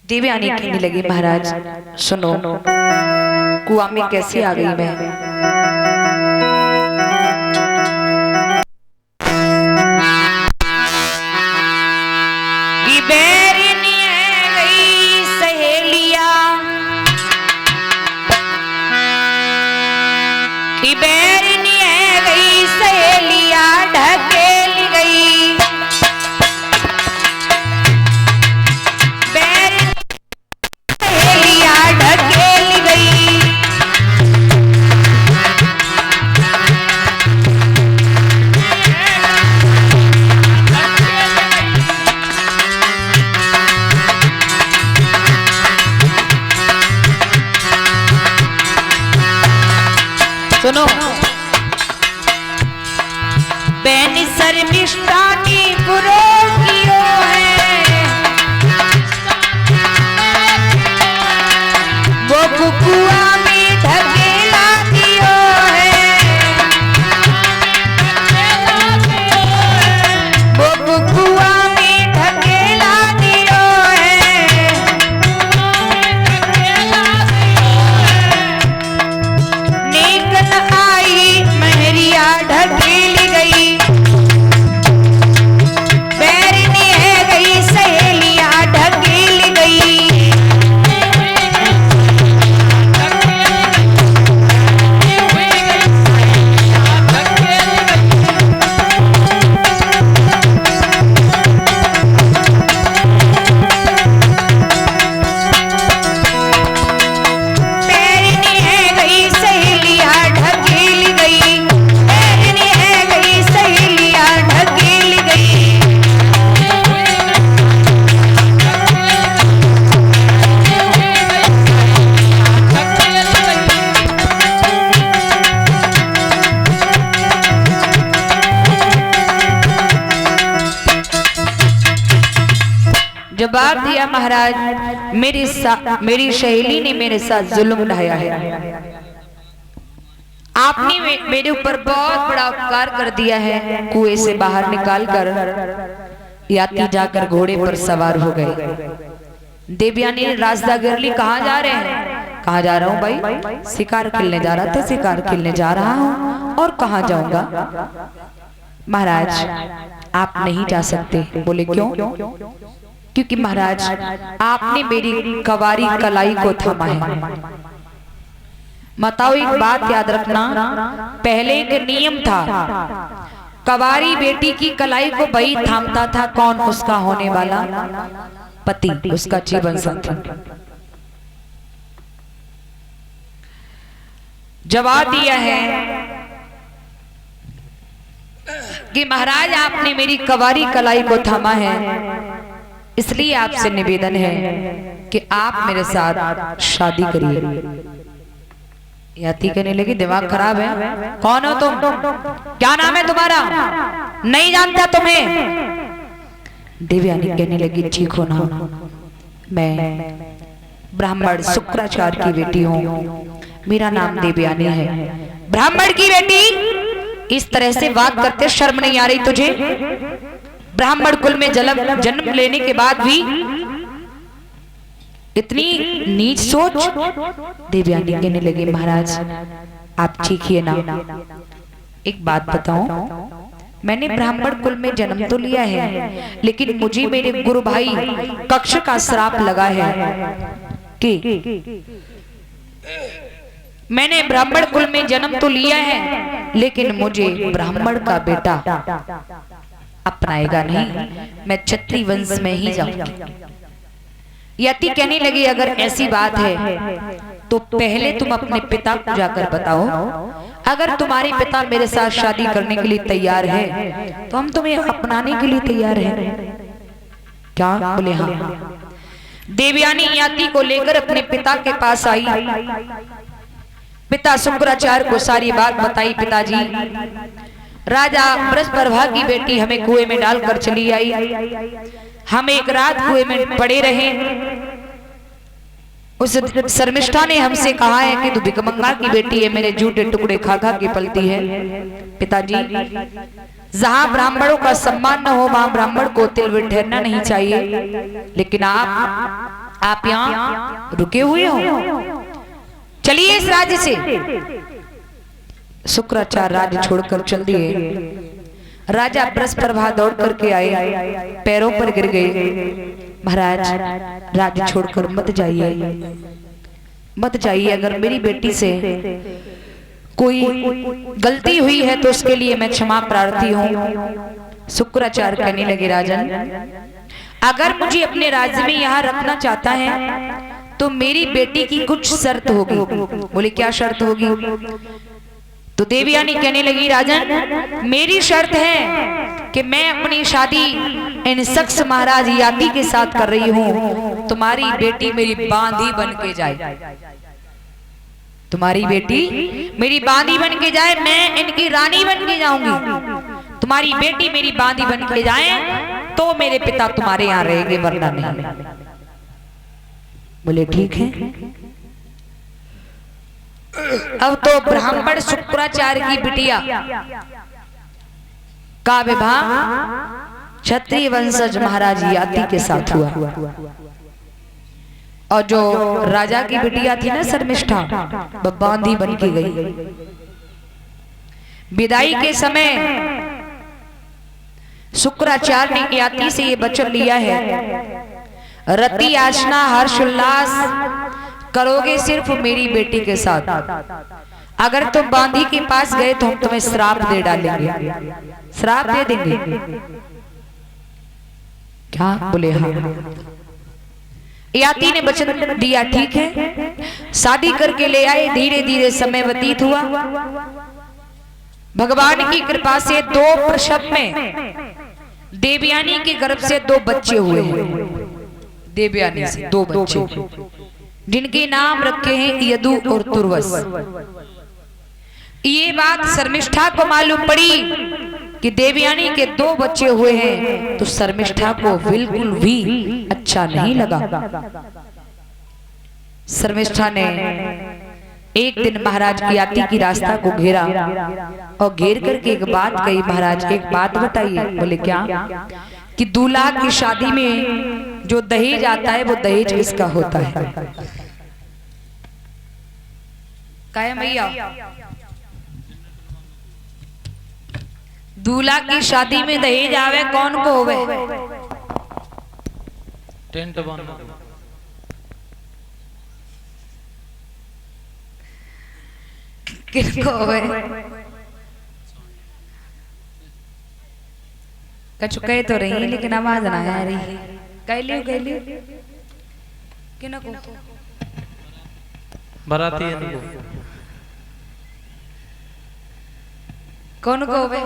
देवयानी कहने लगी, महाराज सुनो, कुआं में कैसे आ गई मैं। कि बैरनी है गई सहेलिया, कि बैरनी है गई सहेलिया, ढकेल गई बैरनी सहेलिया, ढकेल गई। सुनो, बैन शर्मिष्ठानी बुरो कियो है, वो कुकुआ में ढकेला दियो है, वो कुकुआ में ढकेला दियो है। नीक न आई महरिया, ढकेल गई बैरनी है गई सहेलिया, ढकेल गई। बैरनी है गई सहेलिया, ढकेल गई बैरनी है गई सहेलिया, ढकेल गई। जवाब दिया, महाराज मेरी सहेली ने मेरे साथ जुल्म ढाया है। आपने मेरे ऊपर बहुत बड़ा उपकार कर दिया है। कुएं से बाहर निकाल कर यात्री जाकर घोड़े पर सवार हो गए। देवयानी ने रास्ता गिर ली, कहाँ जा रहे हैं। कहाँ जा रहा हूँ भाई, शिकार खेलने जा रहा था, शिकार खेलने जा रहा हूँ। और कहाँ जाऊंगा। महाराज आप नहीं जा सकते। बोले क्यों। क्योंकि महाराज आपने मेरी कवारी कलाई को थामा है। बताओ, एक बात याद रखना, पहले एक नियम था, कवारी बेटी की कलाई को वही थामता था, कौन, उसका होने वाला पति, उसका जीवन साथी। जवाब दिया है कि महाराज आपने मेरी कवारी कलाई को थामा है, इसलिए आपसे निवेदन है कि आप मेरे साथ शादी करिए। याती कहने लगी, दिमाग खराब है, कौन हो तुम, क्या नाम है तुम्हारा, नहीं जानता तुम्हें। देवयानी कहने लगी, ठीक हो ना, मैं ब्राह्मण शुक्राचार्य की बेटी हूँ, मेरा नाम देवयानी है। ब्राह्मण की बेटी, इस तरह से बात करते शर्म नहीं आ रही तुझे। ब्राह्मण कुल में जन्म लेने के बाद भी इतनी नीच सोच। देवयानी कहने लगे, महाराज आप चीखिए ना। एक बात बताऊं, मैंने ब्राह्मण कुल में जन्म तो लिया है, लेकिन मुझे मेरे गुरु भाई कक्ष का श्राप लगा है कि मैंने ब्राह्मण कुल में जन्म तो लिया है, लेकिन मुझे ब्राह्मण का बेटा अपनाएगा नहीं, मैं क्षत्रिय वंश में ही जाऊंगी। यति कहने लगी, अगर ऐसी बात है तो पहले तुम अपने पिता को जाकर बताओ, अगर तुम्हारे पिता मेरे साथ शादी करने के लिए तैयार है तो हम तुम्हें अपनाने के लिए तैयार हैं। क्या। बोले हाँ। देवयानी यति को लेकर अपने पिता के पास आई। पिता शुक्राचार्य को सारी बात बताई। पिताजी, राजा बृहस्पति की बेटी हमें कुएं में डालकर चली आई, हम एक रात कुएं में पड़े रहे, उस शर्मिष्ठा ने हमसे कहा है कि तू भिकमंगा की बेटी है, मेरे जूठे टुकड़े खा खा के पलती है। पिताजी, जहां ब्राह्मणों का सम्मान न हो वहां ब्राह्मण को तिल भी ठहरना नहीं चाहिए, लेकिन आप यहाँ रुके हुए हो, चलिए इस राज्य से। शुक्राचार्य राज्य छोड़कर चल दिए। राजा बृहस्पति दौड़ करके आए, पैरों पर गिर गए। महाराज, राज्य छोड़कर मत जाइए, मत जाइए। अगर मेरी बेटी से कोई गलती हुई है तो उसके लिए मैं क्षमा प्रार्थी हूँ। शुक्राचार्य कहने लगे, राजन, अगर मुझे अपने राज्य में यहाँ रखना चाहता है तो मेरी बेटी की कुछ शर्त होगी। बोले, क्या शर्त होगी? तो देवयानी कहने लगी, राजन, मेरी शर्त है कि मैं अपनी शादी इन शख्स महाराज याति के साथ कर रही हूँ। तुम्हारी बेटी मेरी बांधी बन के जाए, तुम्हारी बेटी मेरी बांधी बन के जाए, मैं इनकी रानी बन के जाऊंगी। तुम्हारी बेटी मेरी बांधी बन के जाए तो मेरे पिता तुम्हारे यहाँ रहेंगे, वरना नहीं। बोले, ठीक है। अब तो ब्राह्मण शुक्राचार्य की बिटिया का विवाह क्षत्रिय वंशज महाराज याति के साथ हुआ, और जो राजा की बिटिया थी ना शर्मिष्ठा, वह बांधी बन के गई। विदाई के समय शुक्राचार्य ने याति से ये वचन लिया है, रति आशना हर्ष उल्लास करोगे सिर्फ मेरी बेटी के साथ। अगर तुम बांधी के पास गए तो हम तुम्हें श्राप दे डालेंगे, श्राप दे देंगे। क्या? बोले, हाँ। याति ने वचन दिया, ठीक है। शादी करके ले आए। धीरे धीरे समय व्यतीत हुआ। भगवान की कृपा से 2 प्रसव में देवयानी के गर्भ से 2 बच्चे हुए हैं। देवयानी से 2 बच्चे, जिनके नाम रखे हैं यदु और तुर्वस। ये बात शर्मिष्ठा को मालूम पड़ी कि देवयानी के 2 बच्चे हुए हैं, तो शर्मिष्ठा को बिल्कुल भी अच्छा नहीं लगा। शर्मिष्ठा ने एक दिन महाराज की याति की रास्ता को घेरा और घेर करके एक बात कही, महाराज एक बात बताइए। बोले, क्या? कि दूल्हा की शादी में जो दहेज आता है वो दहेज किसका होता है? क्या भैया? दूल्हा की शादी में दहेज आवे कौन को होवे? टेंट बनना। किसको होवे? कछु कहे तो रही लेकिन आवाज ना आ रही। कह लियो कि ना को बराती है। कौन को होवे?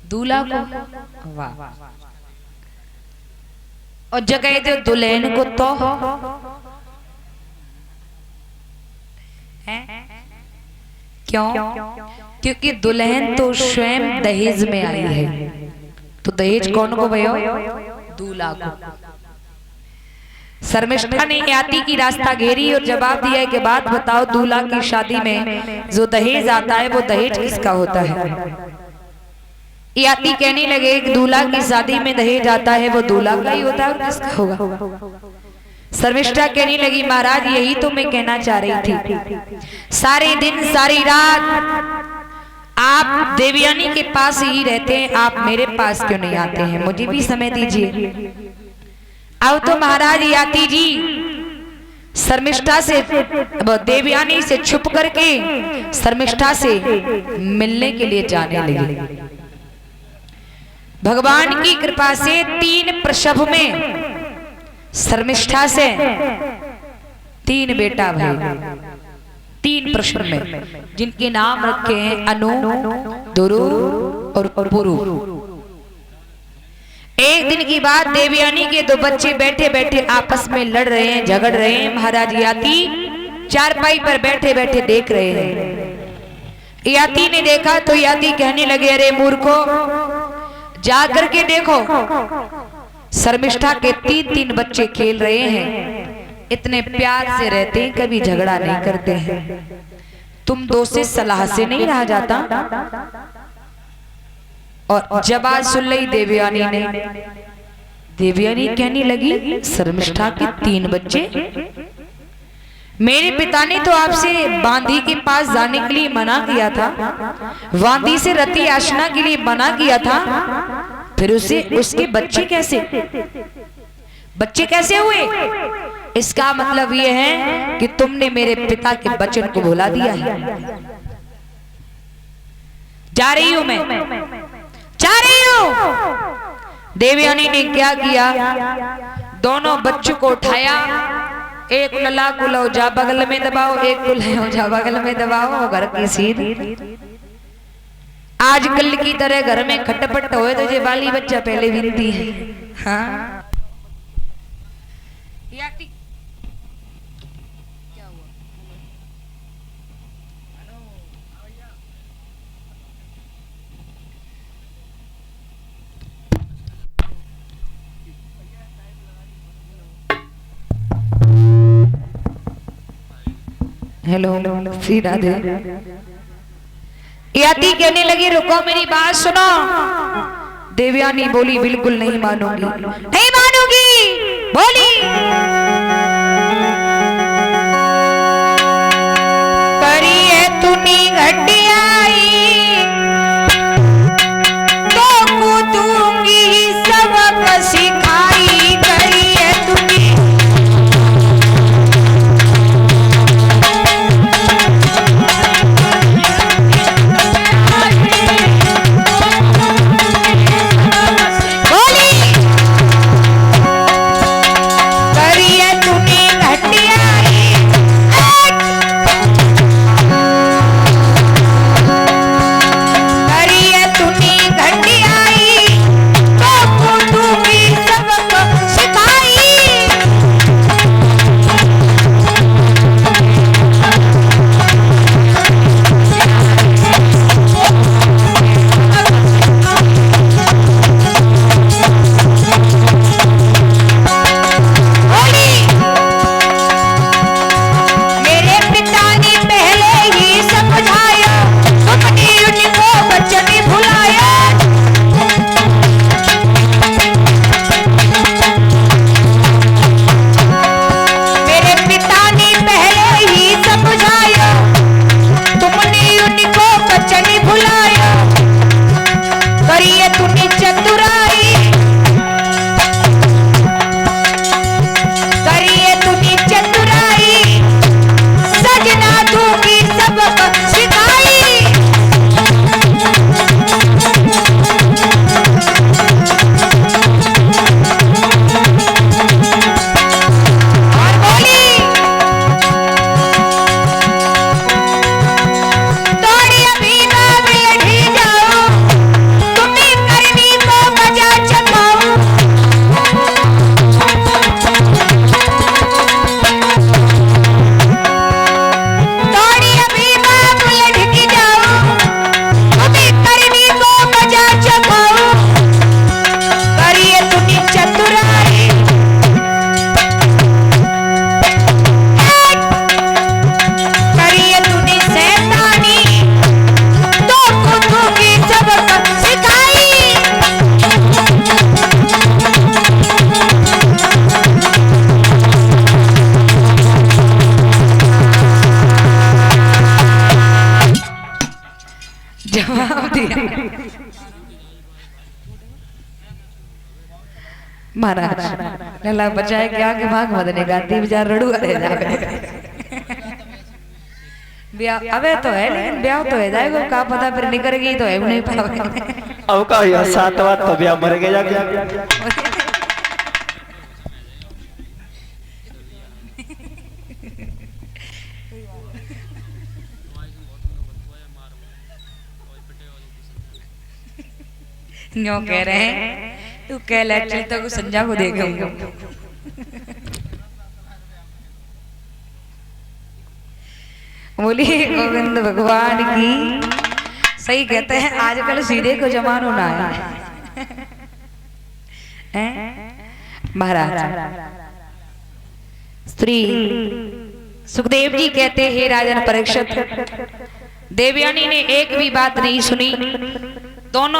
दूल्हा को। वाह। और जगह जो दुल्हन को तो है, क्यों? क्योंकि दुल्हन तो स्वयं दहेज में आई है, तो दहेज कौन को भयो? दूल्हा को। शर्मिष्ठा ने याति की रास्ता घेरी और जवाब दिया कि बात बताओ, दूल्हा की शादी में जो दहेज आता है वो दहेज किसका होता है? याति कहने लगे कि दूल्हा की शादी में दहेज आता है वो दूल्हा का ही होता है, और किसका होगा? शर्मिष्ठा कहने लगी, महाराज यही तो मैं कहना चाह रही थी। सारे दिन सारी रात आप देवयानी के पास ही रहते हैं, आप मेरे पास क्यों नहीं आते हैं? मुझे भी समय दीजिए। अब तो महाराज याति जी शर्मिष्ठा से, देवयानी से छुप करके शर्मिष्ठा से मिलने के लिए जाने लगे। भगवान की कृपा से 3 प्रसव में शर्मिष्ठा से 3 बेटा भाई, 3 प्रसव में, जिनके नाम रखे हैं अनु, दुरु और पुरु। एक दिन की बात, देवयानी के 2 बच्चे बैठे बैठे आपस में लड़ रहे हैं, झगड़ रहे हैं। महाराज याति चारपाई पर बैठे बैठे देख रहे हैं। याति ने देखा तो याति कहने लगे, अरे मूर्खो, जा करके देखो शर्मिष्ठा के 3-3 बच्चे खेल रहे हैं, इतने प्यार से रहते हैं, कभी झगड़ा नहीं करते हैं। तुम दो से सलाह से नहीं रहा जाता। और जब आज सुन ली देवयानी ने, देवयानी कहने लगी शर्मिष्ठा के 3 बच्चे, मेरे पिता ने तो आपसे बांदी के पास जाने के लिए मना किया था, बांदी से रति याचना के लिए मना किया था, फिर उसे उसके बच्चे कैसे हुए? इसका मतलब यह है कि तुमने मेरे पिता के वचन को भुला दिया है। जा रही हूं मैं, जा रही हूं। देवयानी ने क्या किया, दोनों बच्चों को उठाया, एक लला को लो जा बगल में दबाओ, एक को ले जा बगल में दबाओ, घर की सीधी। आजकल की तरह घर में खटपट होए तो ये बाली बच्चा पहले विनती है। हाँ क्या हुआ? हेलो सीधा दे। याती कहने लगी रुको मेरी बात सुनो। देवयानी बोली बिल्कुल नहीं मानूंगी, नहीं मानूंगी। बोली करिए तूनी घटियाई तो कूदूंगी सबक सिखाई। करिए तूनी महाराज लला बचाए के आगे भाग मदने गाती बेचार रड़ू रह जावे। ब्याह अबे तो है लेकिन ब्याह तो है जाएगा, का पता फिर निकलेगी तो है नहीं पावे। अब का या 7 बात तो ब्याह मर गया जाके। न्यों कह रहे हैं तू कह ले चल तो संजा को देगा। बोली गोविंद भगवान की। सही कहते हैं आजकल सीधे को जमानो ना है। महाराज श्री सुखदेव जी कहते हे राजन परीक्षित, देवयानी ने एक भी बात नहीं सुनी, दोनों